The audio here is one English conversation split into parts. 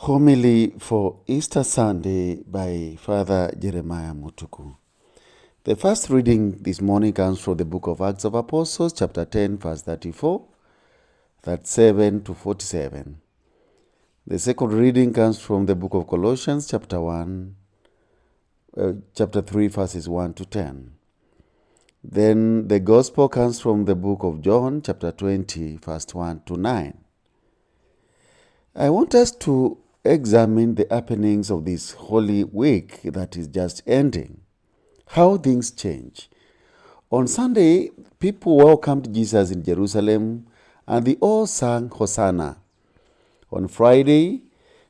Homily for Easter Sunday by Father Jeremiah Mutuku. The first reading this morning comes from the book of Acts of Apostles, chapter 10, verse 34, 37 to 47. The second reading comes from the book of Colossians, chapter 3, verses 1 to 10. Then the gospel comes from the book of John, chapter 20, verse 1 to 9. I want us to examine the happenings of this Holy Week that is just ending. How things change. On Sunday, people welcomed Jesus in Jerusalem and they all sang Hosanna. On Friday,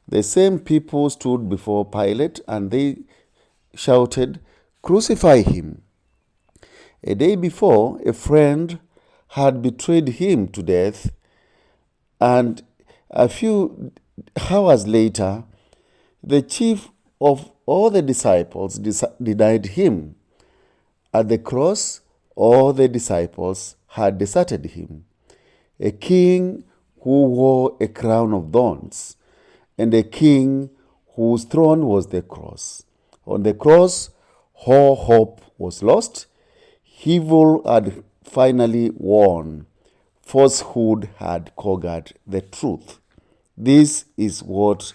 the same people stood before Pilate and they shouted, "Crucify him." A day before, a friend had betrayed him to death, and a few hours later, the chief of all the disciples denied him. At the cross, all the disciples had deserted him. A king who wore a crown of thorns, and a king whose throne was the cross. On the cross, all hope was lost. Evil had finally won. Falsehood had conquered the truth. This is what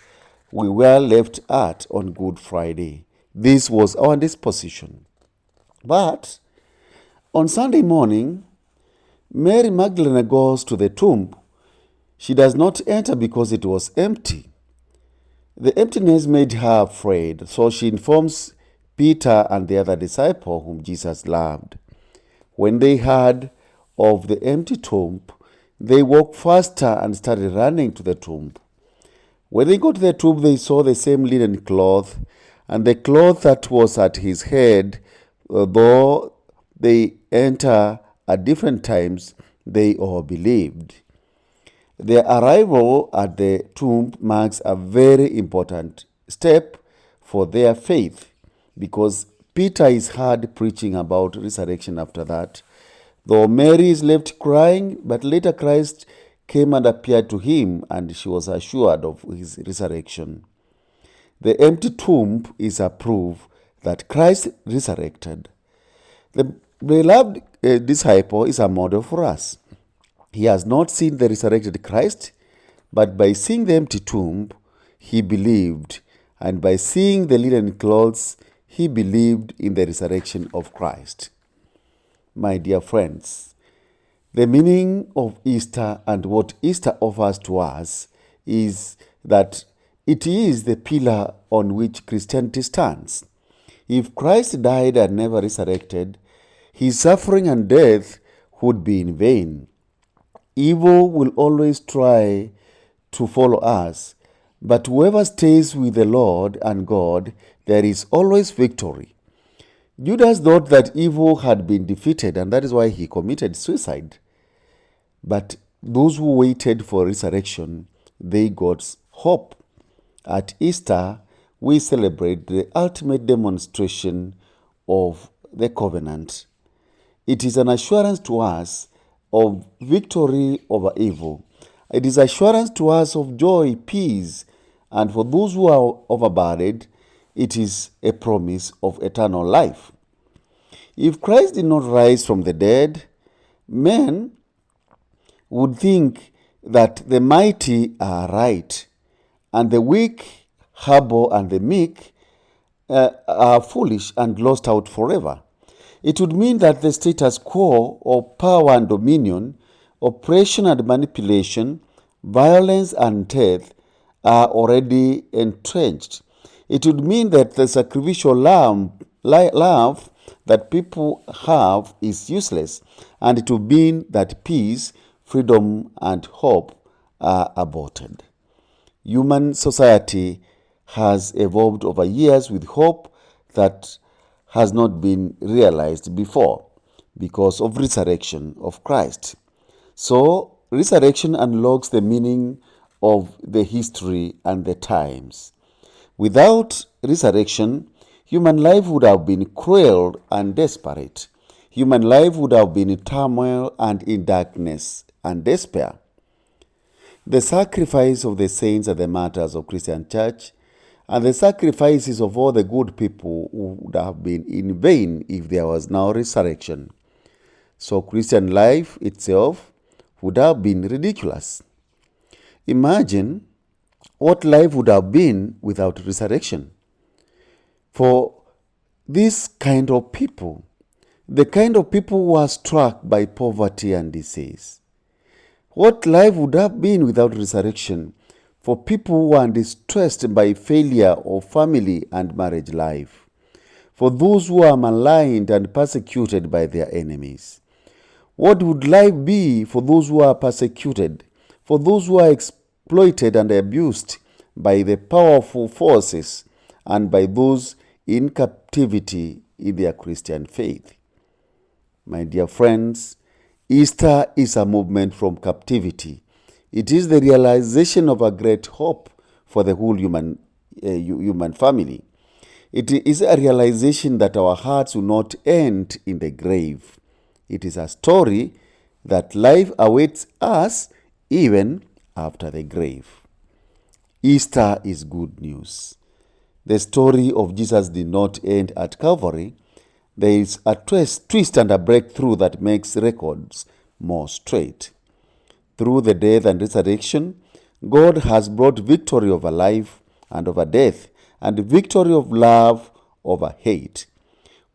we were left at on Good Friday. This was our disposition. But on Sunday morning, Mary Magdalene goes to the tomb. She does not enter because it was empty. The emptiness made her afraid, so she informs Peter and the other disciple whom Jesus loved. When they heard of the empty tomb, they walked faster and started running to the tomb. When they got to the tomb, they saw the same linen cloth, and the cloth that was at his head. Though they enter at different times, they all believed. Their arrival at the tomb marks a very important step for their faith, because Peter is heard preaching about resurrection after that. Though Mary is left crying, but later Christ came and appeared to him, and she was assured of his resurrection. The empty tomb is a proof that Christ resurrected. The beloved disciple is a model for us. He has not seen the resurrected Christ, but by seeing the empty tomb, he believed, and by seeing the linen clothes, he believed in the resurrection of Christ. My dear friends, the meaning of Easter and what Easter offers to us is that it is the pillar on which Christianity stands. If Christ died and never resurrected, his suffering and death would be in vain. Evil will always try to follow us, but whoever stays with the Lord and God, there is always victory. Judas thought that evil had been defeated, and that is why he committed suicide. But those who waited for resurrection, they got hope. At Easter, we celebrate the ultimate demonstration of the covenant. It is an assurance to us of victory over evil. It is assurance to us of joy, peace, and for those who are overburdened, it is a promise of eternal life. If Christ did not rise from the dead, men would think that the mighty are right, and the weak, humble, and the meek are foolish and lost out forever. It would mean that the status quo of power and dominion, oppression and manipulation, violence and death are already entrenched. It would mean that the sacrificial love that people have is useless, and it would mean that peace, freedom, and hope are aborted. Human society has evolved over years with hope that has not been realized before because of resurrection of Christ. So, resurrection unlocks the meaning of the history and the times. Without resurrection, human life would have been cruel and desperate. Human life would have been in turmoil and in darkness and despair. The sacrifice of the saints and the martyrs of Christian church, and the sacrifices of all the good people would have been in vain if there was no resurrection. So Christian life itself would have been ridiculous. Imagine what life would have been without resurrection. For this kind of people, the kind of people who are struck by poverty and disease, what life would have been without resurrection for people who are distressed by failure of family and marriage life, for those who are maligned and persecuted by their enemies? What would life be for those who are persecuted, for those who are exploited and abused by the powerful forces and by those in captivity in their Christian faith? My dear friends, Easter is a movement from captivity. It is the realization of a great hope for the whole human family. It is a realization that our hearts will not end in the grave. It is a story that life awaits us even after the grave. Easter is good news. The story of Jesus did not end at Calvary. There is a twist and a breakthrough that makes records more straight. Through the death and resurrection, God has brought victory over life and over death, and victory of love over hate.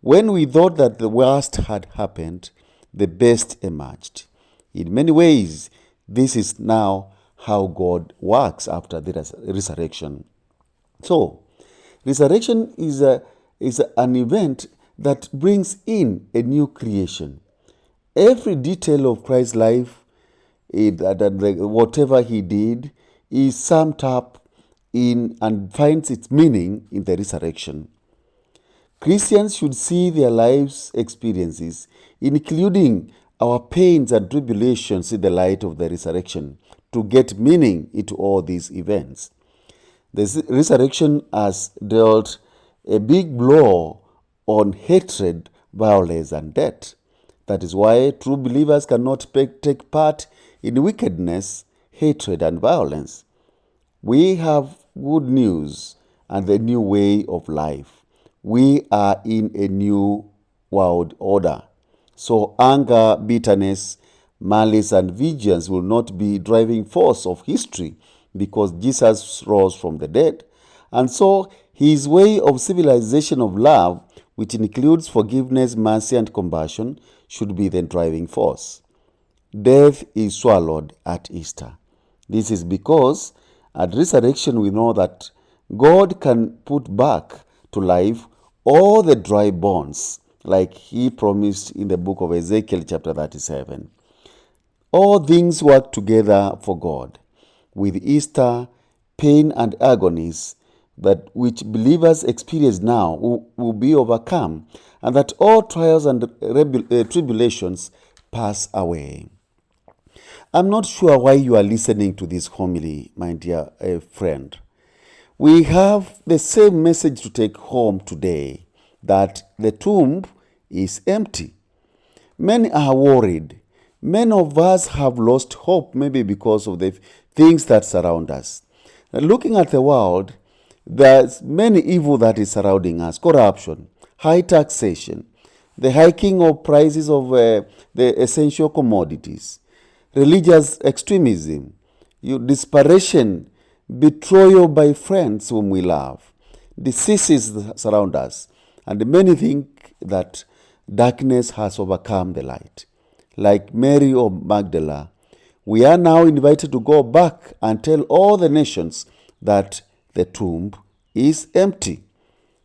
When we thought that the worst had happened, the best emerged. In many ways, this is now how God works after the resurrection. So, resurrection is an event that brings in a new creation. Every detail of Christ's life, whatever he did, is summed up in and finds its meaning in the resurrection. Christians should see their lives' experiences, including our pains and tribulations, in the light of the resurrection, to get meaning into all these events. The resurrection has dealt a big blow on hatred, violence, and death. That is why true believers cannot take part in wickedness, hatred, and violence. We have good news and the new way of life. We are in a new world order. So anger, bitterness, malice, and vengeance will not be driving force of history, because Jesus rose from the dead. And so his way of civilization of love, which includes forgiveness, mercy, and compassion, should be the driving force. Death is swallowed at Easter. This is because at resurrection we know that God can put back to life all the dry bones, like he promised in the book of Ezekiel chapter 37. All things work together for God. With Easter, pain and agonies that which believers experience now will be overcome, and that all trials and tribulations pass away. I'm not sure why you are listening to this homily, my dear friend. We have the same message to take home today, that the tomb is empty. Many are worried. Many of us have lost hope, maybe because of the things that surround us. Looking at the world, there's many evil that is surrounding us: corruption, high taxation, the hiking of prices of the essential commodities, religious extremism, desperation, betrayal by friends whom we love, diseases that surround us, and many think that darkness has overcome the light. Like Mary of Magdala, we are now invited to go back and tell all the nations that the tomb is empty.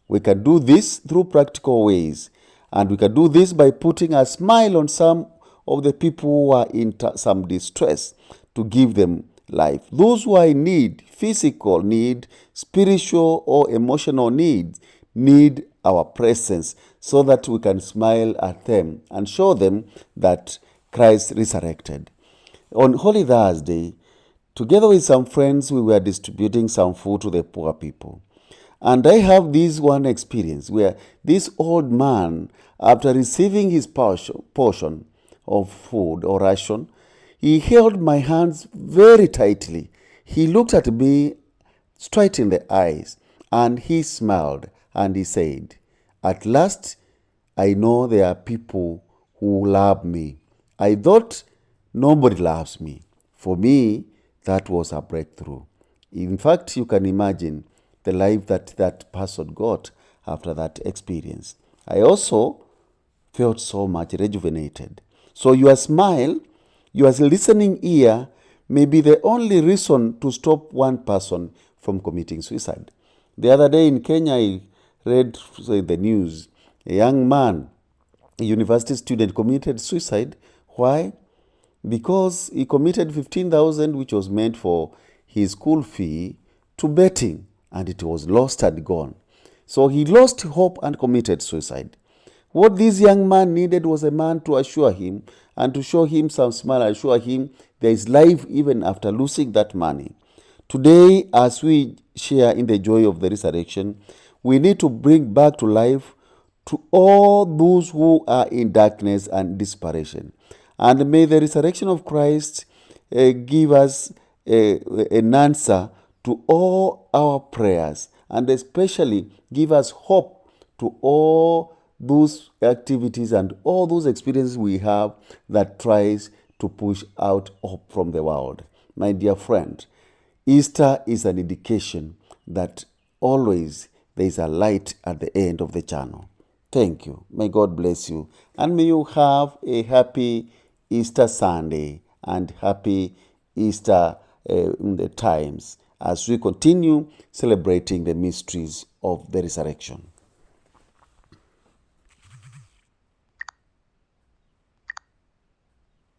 We can do this through practical ways, and we can do this by putting a smile on some of the people who are in some distress, to give them life. Those who are in need, physical need, spiritual or emotional needs, need our presence, so that we can smile at them and show them that Christ resurrected. On Holy Thursday, together with some friends, we were distributing some food to the poor people. And I have this one experience where this old man, after receiving his portion of food or ration, He held my hands very tightly. He looked at me straight in the eyes, and he smiled, and he said, "At last, I know there are people who love me. I thought nobody loves me." For me, that was a breakthrough. In fact, you can imagine the life that person got after that experience. I also felt so much rejuvenated. So your smile, your listening ear may be the only reason to stop one person from committing suicide. The other day in Kenya, I read the news, a young man, a university student, committed suicide. Why? Because he committed 15,000, which was meant for his school fee, to betting, and it was lost and gone. So he lost hope and committed suicide. What this young man needed was a man to assure him and to show him some smile, assure him there is life even after losing that money. Today, as we share in the joy of the resurrection, we need to bring back to life to all those who are in darkness and desperation. And may the resurrection of Christ give us an answer to all our prayers, and especially give us hope to all those activities and all those experiences we have that tries to push out hope from the world. My dear friend, Easter is an indication that always there is a light at the end of the channel. Thank you. May God bless you. And may you have a happy Easter Sunday and happy Easter in the times as we continue celebrating the mysteries of the resurrection.